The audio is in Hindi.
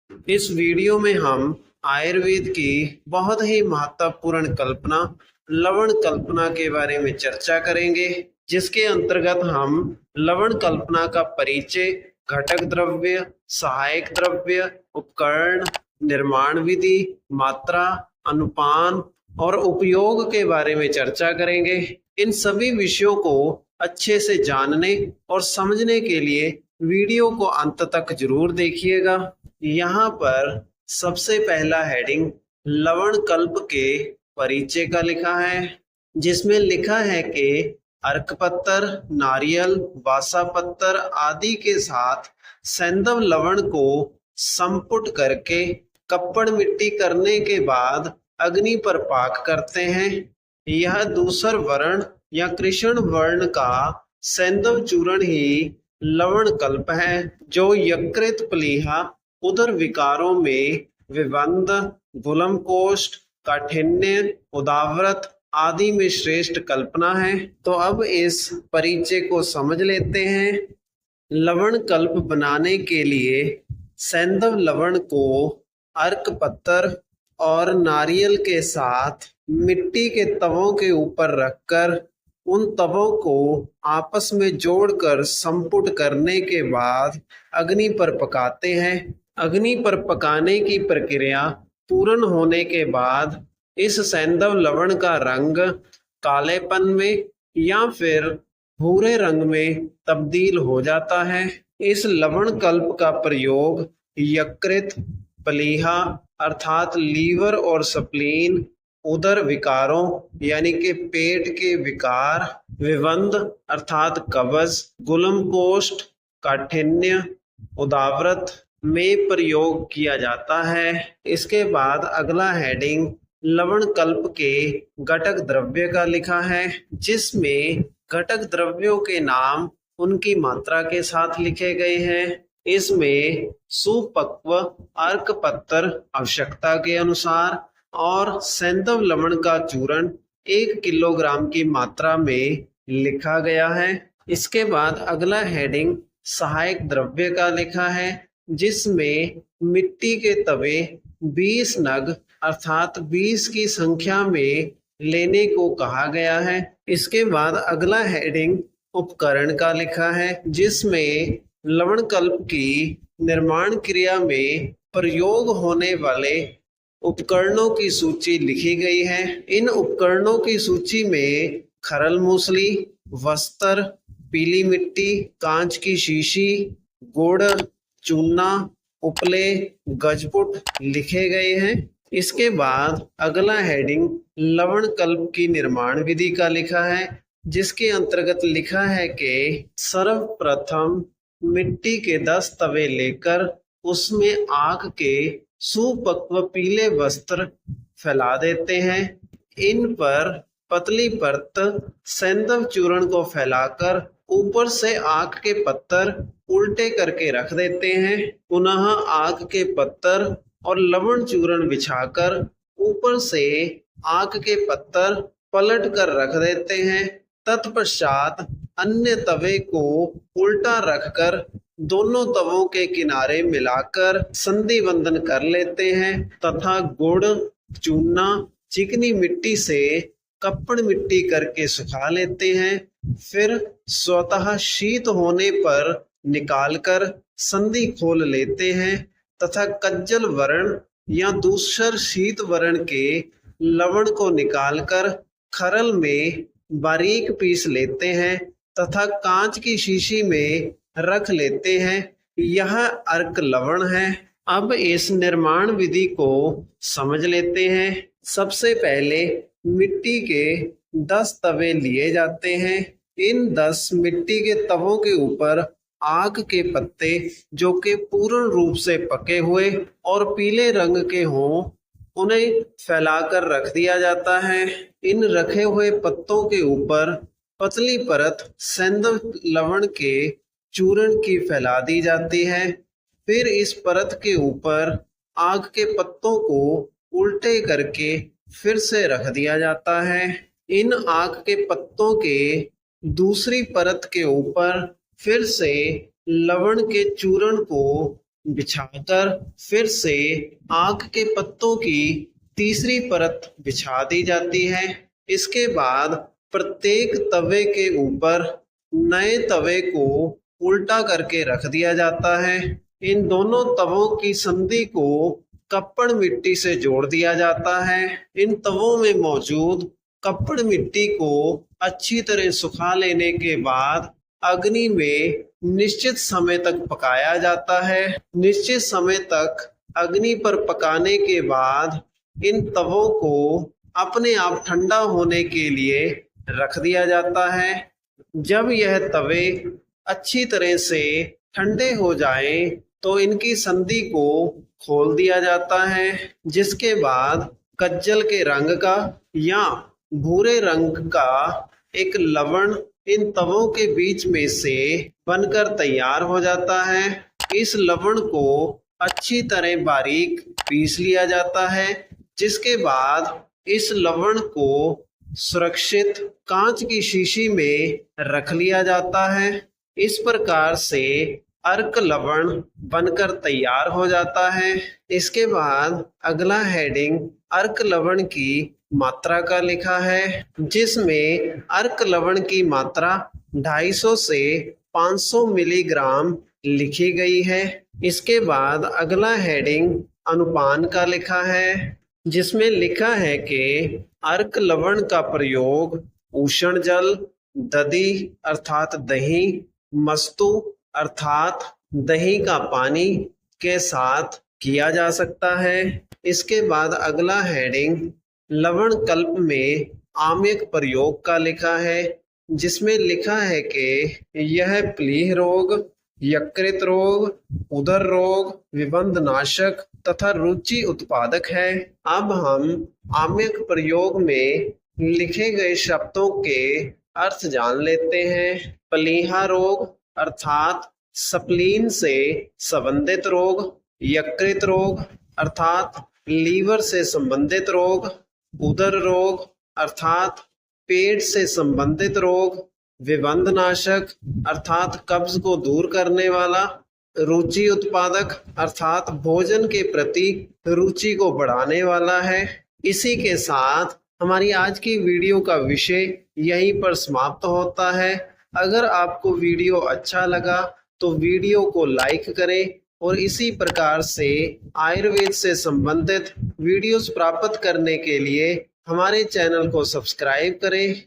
इस वीडियो में हम आयुर्वेद की बहुत ही महत्वपूर्ण कल्पना लवण कल्पना के बारे में चर्चा करेंगे, जिसके अंतर्गत हम लवण कल्पना का परिचय, घटक द्रव्य, सहायक द्रव्य, उपकरण, निर्माण विधि, मात्रा, अनुपान और उपयोग के बारे में चर्चा करेंगे। इन सभी विषयों को अच्छे से जानने और समझने के लिए वीडियो को अंत तक जरूर देखिएगा। यहाँ पर सबसे पहला हेडिंग लवण कल्प के परिचय का लिखा है, जिसमें लिखा है कि अर्कपत्तर, नारियल, बासा पत्तर आदि के साथ सैंधव लवण को संपुट करके कप्पड़ मिट्टी करने के बाद अग्नि पर पाक करते हैं। यह दूसर वर्ण या कृष्ण वर्ण का सैंधव चूर्ण ही लवण कल्प है, जो यकृत, प्लीहा, उदर विकारों में विबंध, गुलमकोष्ठ, काठिन्य, उदाव्रत आदि में श्रेष्ठ कल्पना है। तो अब इस परिचय को समझ लेते हैं। लवण कल्प बनाने के लिए सैंधव लवण को अर्क पत्तर और नारियल के साथ मिट्टी के तवों के ऊपर रखकर उन तवों को आपस में जोड़कर संपुट करने के बाद अग्नि पर पकाते हैं। अग्नि पर पकाने की प्रक्रिया पूर्ण होने के बाद इस सैंधव लवण का रंग कालेपन में या फिर भूरे रंग में तब्दील हो जाता है। इस लवण कल्प का प्रयोग यकृत, प्लीहा अर्थात लीवर और स्प्लीन, उदर विकारों यानी कि पेट के विकार, विबंध अर्थात कब्ज, गुलमकोष्ठ, काठिन्य, उदाव्रत में प्रयोग किया जाता है। इसके बाद अगला हेडिंग लवण कल्प के घटक द्रव्य का लिखा है, जिसमें घटक द्रव्यों के नाम उनकी मात्रा के साथ लिखे गए हैं। इसमें सुपक्व अर्क पत्तर आवश्यकता के अनुसार और सैंधव लवण का चूर्ण 1 किलोग्राम की मात्रा में लिखा गया है। इसके बाद अगला हेडिंग सहायक द्रव्य का लिखा है, जिसमें मिट्टी के तवे 20 नग अर्थात 20 की संख्या में लेने को कहा गया है। इसके बाद अगला हेडिंग उपकरण का लिखा है, जिसमें लवण कल्प की निर्माण क्रिया में प्रयोग होने वाले उपकरणों की सूची लिखी गई है। इन उपकरणों की सूची में खरल मूसली, वस्त्र, पीली मिट्टी, कांच की शीशी, गुड़, चूना, उपले, गजपुट लिखे गए हैं। इसके बाद अगला हेडिंग लवण कल्प की निर्माण विधि का लिखा है, जिसके अंतर्गत लिखा है कि सर्वप्रथम मिट्टी के 10 तवे लेकर उसमें आग के सुपक्व पीले वस्त्र फैला देते हैं। इन पर पतली परत सैंधव चूर्ण को फैलाकर ऊपर से आग के पत्तर उल्टे करके रख देते हैं। पुनः आग के पत्तर और लवण चूर्ण बिछाकर ऊपर से आग के पत्तर पलट कर रख देते हैं। तत्पश्चात अन्य तवे को उल्टा रखकर दोनों तवों के किनारे मिलाकर संधि बंधन कर लेते हैं तथा गुड़, चूना, चिकनी मिट्टी से कप्पड़ मिट्टी करके सुखा लेते हैं। फिर स्वतः शीत होने पर निकालकर संधि खोल लेते हैं तथा कज्जल वर्ण या दूसर शीत वर्ण के लवण को निकालकर खरल में बारीक पीस लेते हैं तथा कांच की शीशी में रख लेते हैं। यह अर्क लवण है। अब इस निर्माण विधि को समझ लेते हैं। सबसे पहले मिट्टी के 10 तवे लिए जाते हैं। इन 10 मिट्टी के तवों के ऊपर आग के पत्ते जो कि पूर्ण रूप से पके हुए और पीले रंग के हों, उन्हें फैलाकर रख दिया जाता है। इन रखे हुए पत्तों के ऊपर पतली परत सैंधव लवण के चूर्ण की फैला दी जाती है। फिर इस परत के ऊपर आग के पत्तों को उल्टे करके फिर से रख दिया जाता है। इन आग के पत्तों के दूसरी परत के ऊपर फिर से लवण के चूर्ण को बिछाकर फिर से आक के पत्तों की तीसरी परत बिछा दी जाती है। इसके बाद प्रत्येक तवे के ऊपर नए तवे को उल्टा करके रख दिया जाता है। इन दोनों तवों की संधि को कप्पड़ मिट्टी से जोड़ दिया जाता है। इन तवों में मौजूद कप्पड़ मिट्टी को अच्छी तरह सुखा लेने के बाद अग्नि में निश्चित समय तक पकाया जाता है। निश्चित समय तक अग्नि पर पकाने के बाद इन तवों को अपने आप ठंडा होने के लिए रख दिया जाता है। जब यह तवे अच्छी तरह से ठंडे हो जाएं, तो इनकी संधि को खोल दिया जाता है, जिसके बाद कज्जल के रंग का या भूरे रंग का एक लवण इन तवों के बीच में से बनकर तैयार हो जाता है। इस लवण को अच्छी तरह बारीक पीस लिया जाता है, जिसके बाद इस लवण को सुरक्षित कांच की शीशी में रख लिया जाता है। इस प्रकार से अर्क लवण बनकर तैयार हो जाता है। इसके बाद अगला हेडिंग अर्क लवण की मात्रा का लिखा है, जिसमें अर्क लवण की मात्रा 250 से 500 मिलीग्राम लिखी गई है। इसके बाद अगला हेडिंग अनुपान का लिखा है, जिसमें लिखा है कि अर्क लवण का प्रयोग उष्ण जल, दधी अर्थात दही, मस्तु अर्थात दही का पानी के साथ किया जा सकता है। इसके बाद अगला हेडिंग लवण कल्प में आम्यक प्रयोग का लिखा है, जिसमें लिखा है कि यह प्लीह रोग, यकृत रोग, उदर रोग, विबंध नाशक तथा रुचि उत्पादक है। अब हम आम्यक प्रयोग में लिखे गए शब्दों के अर्थ जान लेते हैं। प्लीहा रोग अर्थात स्प्लीन से संबंधित रोग, यकृत रोग अर्थात लीवर से संबंधित रोग, उदर रोग अर्थात पेट से संबंधित रोग, विबंध नाशक अर्थात कब्ज को दूर करने वाला, रुचि उत्पादक अर्थात भोजन के प्रति रुचि को बढ़ाने वाला है। इसी के साथ हमारी आज की वीडियो का विषय यहीं पर समाप्त होता है। अगर आपको वीडियो अच्छा लगा तो वीडियो को लाइक करें और इसी प्रकार से आयुर्वेद से संबंधित वीडियोस प्राप्त करने के लिए हमारे चैनल को सब्सक्राइब करें।